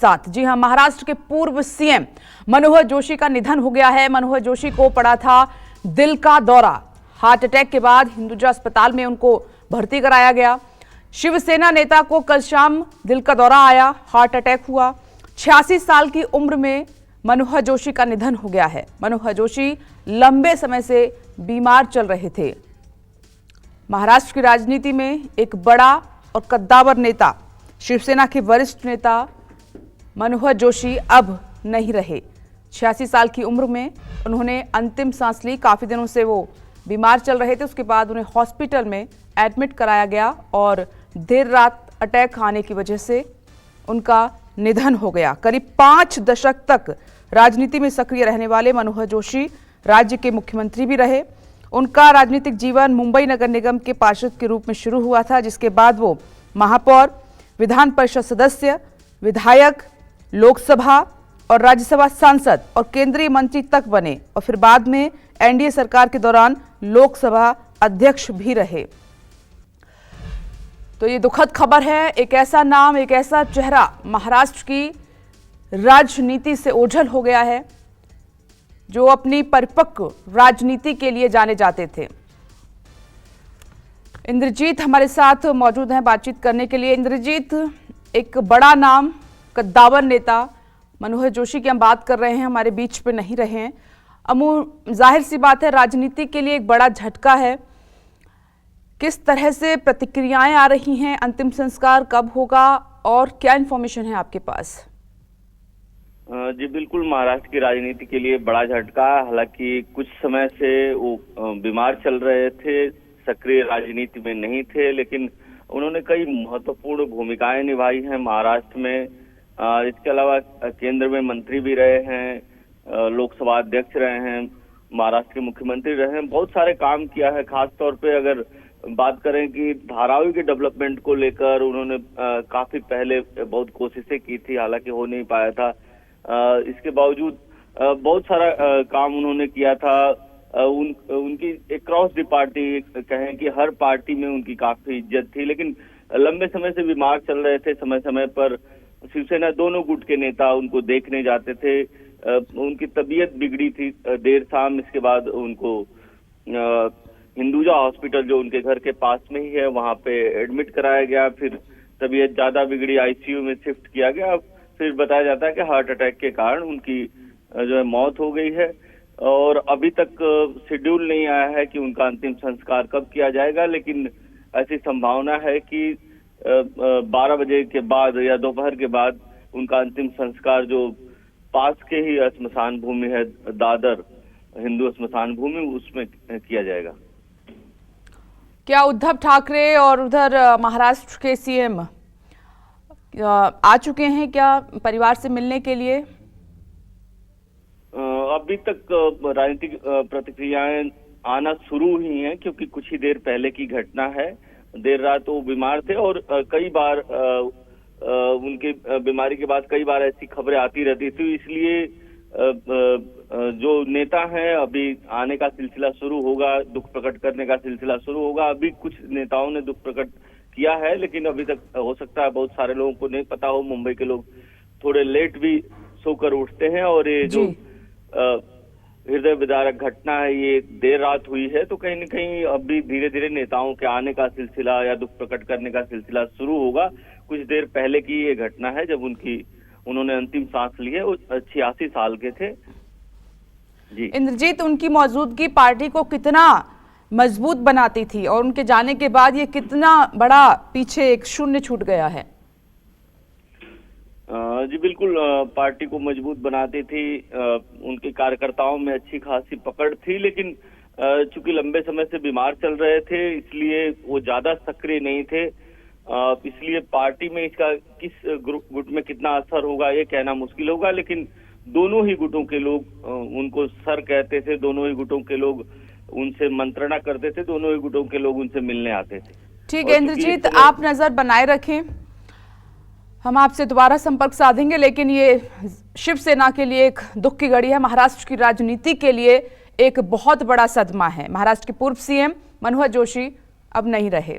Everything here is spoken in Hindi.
साथ जी हां, महाराष्ट्र के पूर्व सीएम मनोहर जोशी का निधन हो गया है। मनोहर जोशी को पड़ा था दिल का दौरा। हार्ट अटैक के बाद हिंदुजा अस्पताल में उनको भर्ती कराया गया। शिवसेना नेता को कल शाम दिल का दौरा आया, हार्ट अटैक हुआ। 86 साल की उम्र में मनोहर जोशी का निधन हो गया है। मनोहर जोशी लंबे समय से बीमार चल रहे थे। महाराष्ट्र की राजनीति में एक बड़ा और कद्दावर नेता, शिवसेना के वरिष्ठ नेता मनोहर जोशी अब नहीं रहे। 86 साल की उम्र में उन्होंने अंतिम सांस ली। काफी दिनों से वो बीमार चल रहे थे। उसके बाद उन्हें हॉस्पिटल में एडमिट कराया गया और देर रात अटैक आने की वजह से उनका निधन हो गया। करीब 5 दशक तक राजनीति में सक्रिय रहने वाले मनोहर जोशी राज्य के मुख्यमंत्री भी रहे। उनका राजनीतिक जीवन मुंबई नगर निगम के पार्षद के रूप में शुरू हुआ था, जिसके बाद वो महापौर, विधान परिषद सदस्य, विधायक, लोकसभा और राज्यसभा सांसद और केंद्रीय मंत्री तक बने और फिर बाद में एनडीए सरकार के दौरान लोकसभा अध्यक्ष भी रहे। तो ये दुखद खबर है। एक ऐसा नाम, एक ऐसा चेहरा महाराष्ट्र की राजनीति से ओझल हो गया है, जो अपनी परिपक्व राजनीति के लिए जाने जाते थे। इंद्रजीत हमारे साथ मौजूद हैं बातचीत करने के लिए। इंद्रजीत, एक बड़ा नाम, कद्दावर नेता मनोहर जोशी की हम बात कर रहे हैं, हमारे बीच पे नहीं रहे हैं। जाहिर सी बात है, राजनीति के लिए एक बड़ा झटका है। किस तरह से प्रतिक्रियाएं आ रही हैं? अंतिम संस्कार कब होगा और क्या इंफॉर्मेशन है आपके पास? जी बिल्कुल, महाराष्ट्र की राजनीति के लिए बड़ा झटका। हालांकि कुछ समय से वो बीमार चल रहे थे, सक्रिय राजनीति में नहीं थे, लेकिन उन्होंने कई महत्वपूर्ण भूमिकाएं निभाई हैं महाराष्ट्र में। इसके अलावा केंद्र में मंत्री भी रहे हैं, लोकसभा अध्यक्ष रहे हैं, महाराष्ट्र के मुख्यमंत्री रहे हैं, बहुत सारे काम किया है। खास तौर पे अगर बात करें कि धारावी के डेवलपमेंट को लेकर उन्होंने काफी पहले बहुत कोशिशें की थी, हालांकि हो नहीं पाया था। इसके बावजूद बहुत सारा काम उन्होंने किया था। उनकी एक क्रॉस दी पार्टी, कहें कि हर पार्टी में उनकी काफी इज्जत थी, लेकिन लंबे समय से बीमार चल रहे थे। समय समय पर शिवसेना दोनों गुट के नेता उनको देखने जाते थे। उनकी तबीयत बिगड़ी थी देर शाम। इसके बाद उनको हिंदुजा हॉस्पिटल, जो उनके घर के पास में ही है, वहां पे एडमिट कराया गया। फिर तबीयत ज्यादा बिगड़ी, आईसीयू में शिफ्ट किया गया। फिर बताया जाता है कि हार्ट अटैक के कारण उनकी जो है मौत हो गई है और अभी तक शेड्यूल नहीं आया है कि उनका अंतिम संस्कार कब किया जाएगा, लेकिन ऐसी संभावना है कि 12 बजे के बाद या दोपहर के बाद उनका अंतिम संस्कार, जो पास के ही स्मशान भूमि है, दादर हिंदू स्मशान भूमि, उसमें किया जाएगा। क्या उद्धव ठाकरे और उधर महाराष्ट्र के सीएम आ चुके हैं क्या परिवार से मिलने के लिए? अभी तक राजनीतिक प्रतिक्रियाएं आना शुरू ही हैं, क्योंकि कुछ ही देर पहले की घटना है। देर रात वो बीमार थे और कई बार उनकी बीमारी के बाद कई बार ऐसी खबरें आती रहती थी। इसलिए जो नेता हैं, अभी आने का सिलसिला शुरू होगा, दुख प्रकट करने का सिलसिला शुरू होगा। अभी कुछ नेताओं ने दुख प्रकट किया है, लेकिन अभी तक हो सकता है बहुत सारे लोगों को नहीं पता हो। मुंबई के लोग थोड़े लेट भी सोकर उठते हैं और ये जो हृदय विदारक घटना है, ये देर रात हुई है, तो कहीं न कहीं अभी धीरे धीरे नेताओं के आने का सिलसिला या दुख प्रकट करने का सिलसिला शुरू होगा। कुछ देर पहले की ये घटना है जब उन्होंने अंतिम सांस ली है। वो 86 साल के थे। जी इंद्रजीत, उनकी मौजूदगी पार्टी को कितना मजबूत बनाती थी और उनके जाने के बाद ये कितना बड़ा पीछे एक शून्य छूट गया है? जी बिल्कुल, पार्टी को मजबूत बनाती थी। उनके कार्यकर्ताओं में अच्छी खासी पकड़ थी, लेकिन चूंकि लंबे समय से बीमार चल रहे थे, इसलिए वो ज्यादा सक्रिय नहीं थे। इसलिए पार्टी में इसका किस गुट में कितना असर होगा ये कहना मुश्किल होगा, लेकिन दोनों ही गुटों के लोग उनको सर कहते थे, दोनों ही गुटों के लोग उनसे मंत्रणा करते थे, दोनों ही गुटों के लोग उनसे मिलने आते थे। ठीक है इंद्रजीत, आप नजर बनाए रखें, हम आपसे दोबारा संपर्क साधेंगे। लेकिन ये शिवसेना के लिए एक दुख की घड़ी है, महाराष्ट्र की राजनीति के लिए एक बहुत बड़ा सदमा है। महाराष्ट्र के पूर्व सीएम मनोहर जोशी अब नहीं रहे।